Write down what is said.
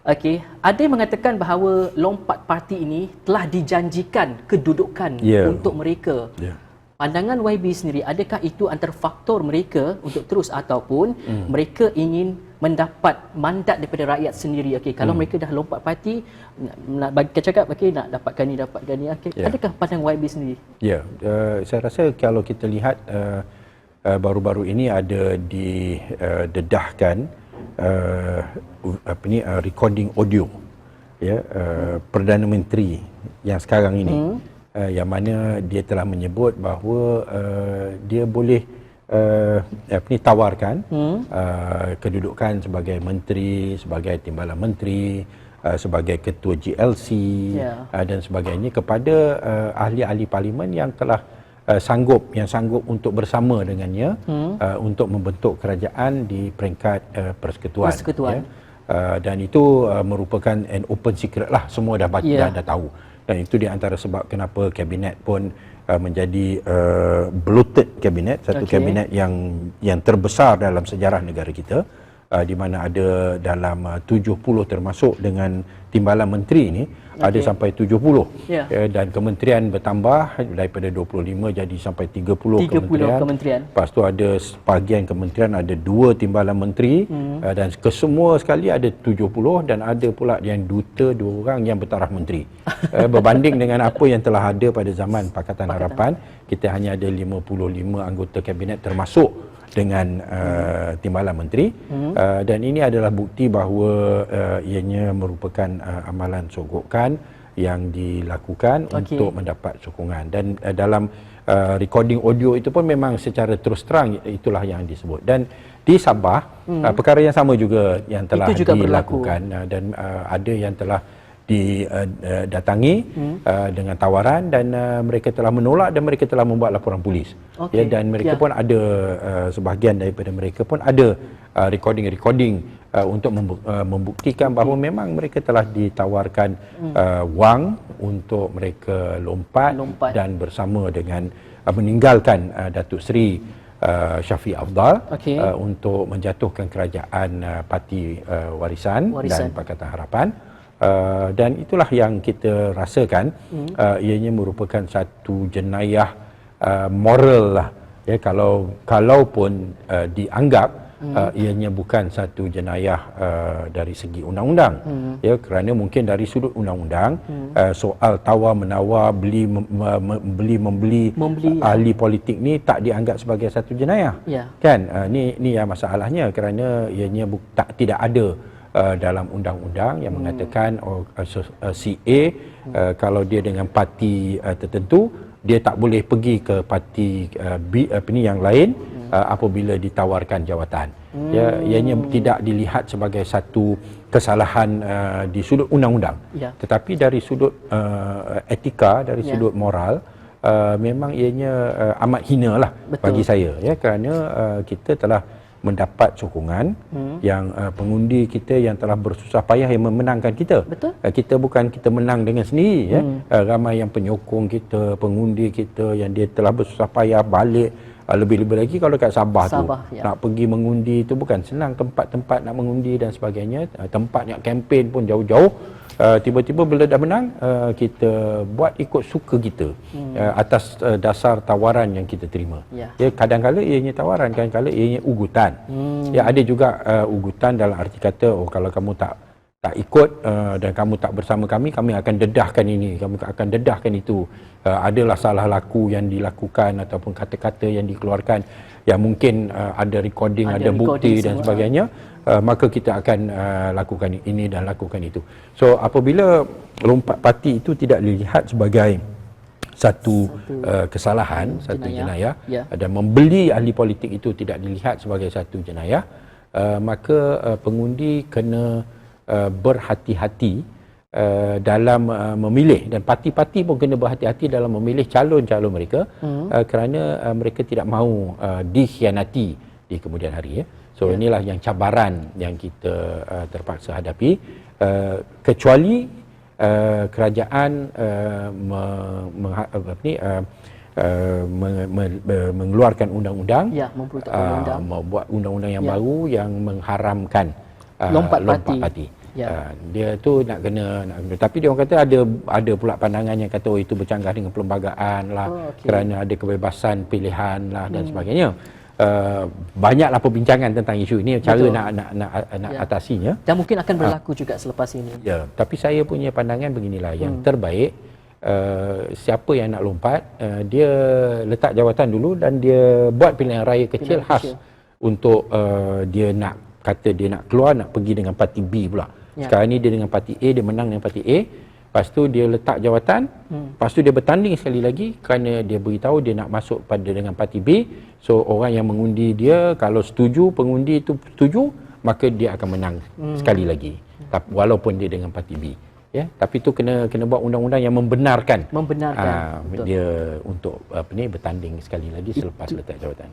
Okey, ada yang mengatakan bahawa lompat parti ini telah dijanjikan kedudukan untuk mereka. Pandangan YB sendiri, adakah itu antara faktor mereka untuk terus ataupun mereka ingin mendapat mandat daripada rakyat sendiri? Okey, kalau mereka dah lompat parti, nak bagi cakap okey nak dapatkan ni. Okey, adakah pandang YB sendiri? Saya rasa kalau kita lihat baru-baru ini ada didedahkan recording audio Perdana Menteri yang sekarang ini yang mana dia telah menyebut bahawa dia boleh tawarkan kedudukan sebagai menteri, sebagai timbalan menteri, sebagai ketua GLC dan sebagainya kepada ahli-ahli parlimen yang telah sanggup untuk bersama dengannya untuk membentuk kerajaan di peringkat persekutuan. Dan itu merupakan an open secret lah, semua dah tahu, dan itu di antara sebab kenapa kabinet pun menjadi bloated kabinet, satu kabinet yang terbesar dalam sejarah negara kita, di mana ada dalam 70 termasuk dengan timbalan menteri ini ada sampai 70 dan kementerian bertambah daripada 25 jadi sampai 30 kementerian. Lepas tu ada sebahagian kementerian ada 2 timbalan menteri dan kesemua sekali ada 70 dan ada pula yang duta 2 orang yang bertaraf menteri. Berbanding dengan apa yang telah ada pada zaman Pakatan Harapan, kita hanya ada 55 anggota kabinet termasuk dengan timbalan menteri dan ini adalah bukti bahawa ianya merupakan amalan sogokan yang dilakukan untuk mendapat sokongan, dan dalam recording audio itu pun memang secara terus terang itulah yang disebut. Dan di Sabah perkara yang sama juga yang telah dilakukan dan ada yang telah didatangi dengan tawaran dan mereka telah menolak dan mereka telah membuat laporan polis. Dan mereka pun ada sebahagian daripada mereka pun ada recording untuk membuktikan bahawa memang mereka telah ditawarkan wang untuk mereka lompat dan bersama dengan meninggalkan Datuk Seri Shafie Apdal untuk menjatuhkan kerajaan Parti Warisan dan Pakatan Harapan. Dan itulah yang kita rasakan ianya merupakan satu jenayah moral lah, kalaupun dianggap ianya bukan satu jenayah dari segi undang-undang, kerana mungkin dari sudut undang-undang soal tawar-menawar, membeli ahli politik ni tak dianggap sebagai satu jenayah, kan? Ni yang masalahnya, kerana ianya tidak ada dalam undang-undang yang mengatakan si A kalau dia dengan parti tertentu dia tak boleh pergi ke parti B yang lain apabila ditawarkan jawatan. Ianya tidak dilihat sebagai satu kesalahan di sudut undang-undang, tetapi dari sudut etika, dari sudut moral, memang ianya amat hina lah bagi saya, kerana kita telah mendapat sokongan yang pengundi kita yang telah bersusah payah yang memenangkan kita. Kita bukan kita menang dengan sendiri, ramai yang penyokong kita, pengundi kita yang dia telah bersusah payah balik. Lebih-lebih lagi kalau kat Sabah tu nak pergi mengundi tu bukan senang, tempat-tempat nak mengundi dan sebagainya, tempat nak kempen pun jauh-jauh. Tiba-tiba bila dah menang, kita buat ikut suka kita atas dasar tawaran yang kita terima. Kadang-kala ianya tawaran, kadang-kala ianya ugutan. Ada juga ugutan dalam arti kata, kalau kamu tak ikut dan kamu tak bersama kami akan dedahkan ini, kami akan dedahkan itu. Adalah salah laku yang dilakukan ataupun kata-kata yang dikeluarkan yang mungkin ada recording, ada bukti dan sebagainya, maka kita akan lakukan ini dan lakukan itu. So apabila lompat parti itu tidak dilihat sebagai satu kesalahan, satu jenayah, dan membeli ahli politik itu tidak dilihat sebagai satu jenayah, maka pengundi kena berhati-hati dalam memilih, dan parti-parti pun kena berhati-hati dalam memilih calon-calon mereka, kerana mereka tidak mahu dikhianati di kemudian hari. So inilah yang cabaran yang kita terpaksa hadapi, kecuali kerajaan mengeluarkan undang-undang, membuat undang-undang yang baru yang mengharamkan lompat parti. Dia tu nak kena tapi dia orang kata ada pula pandangan yang kata itu bercanggah dengan perlembagaan lah, kerana ada kebebasan pilihan lah dan sebagainya. Banyaklah perbincangan tentang isu ini, cara nak atasinya, dan mungkin akan berlaku juga selepas ini. Tapi saya punya pandangan beginilah, yang terbaik siapa yang nak lompat, dia letak jawatan dulu dan dia buat pilihan raya kecil khas untuk dia nak kata dia nak keluar, nak pergi dengan parti B pula. Sekarang ni dia dengan parti A, dia menang dengan parti A. Lepas tu dia letak jawatan, lepas tu dia bertanding sekali lagi kerana dia beritahu dia nak masuk dengan parti B. So orang yang mengundi dia, kalau setuju, pengundi itu setuju, maka dia akan menang sekali lagi. Walaupun dia dengan parti B. Tapi tu kena buat undang-undang yang membenarkan dia dia untuk bertanding sekali lagi selepas letak jawatan.